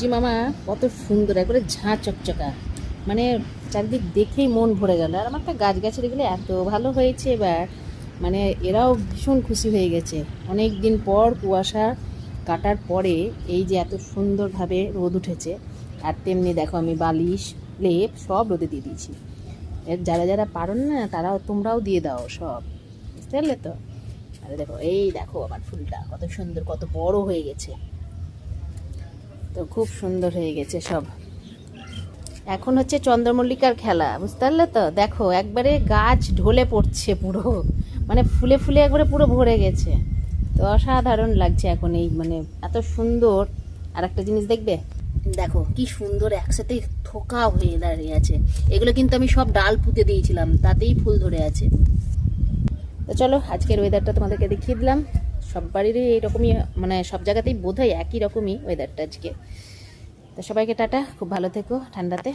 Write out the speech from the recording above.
জি মামা কত সুন্দর একবারে ঝাঁ চকচকা, মানে চারিদিক দেখেই মন ভরে গেল। আর আমার তো গাছগাছালিগুলো এত ভালো হয়েছে এবার, মানে এরাও ভীষণ খুশি হয়ে গেছে। অনেক দিন পর কুয়াশা কাটার পরে এই যে এত সুন্দরভাবে রোদ উঠেছে। আর তেমনি দেখো আমি বালিশ লেপ সব রোদে দিয়ে দিয়েছি। এর যারা যারা পারো না তারাও তোমরাও দিয়ে দাও সব, বুঝতে পারলে তো। আরে দেখো, এই দেখো আমার ফুলটা কত সুন্দর, কত বড় হয়ে গেছে। তো খুব সুন্দর হয়ে গেছে সব। এখন হচ্ছে চন্দ্রমল্লিকার খেলা, বুঝতে পারলে তো। দেখো একবারে গাছ ঢলে পড়ছে পুরো, মানে ফুলে ফুলে একবারে পুরো ভরে গেছে। তো অসাধারণ লাগছে এখন এই, মানে এত সুন্দর। আর একটা জিনিস দেখবে, দেখো কি সুন্দর একসাথে থোকা হয়ে দাঁড়িয়ে আছে। এগুলো কিন্তু আমি সব ডাল পুঁতে দিয়েছিলাম, তাতেই ফুল ধরে আছে। তো চলো আজকের ওয়েদারটা তোমাদেরকে দেখিয়ে দিলাম। সব বাড়িরই এইরকমই, মানে সব জায়গাতেই বোধহয় একই রকমই ওয়েদারটা আজকে। তো সবাইকে টাটা, খুব ভালো থেকো ঠান্ডাতে।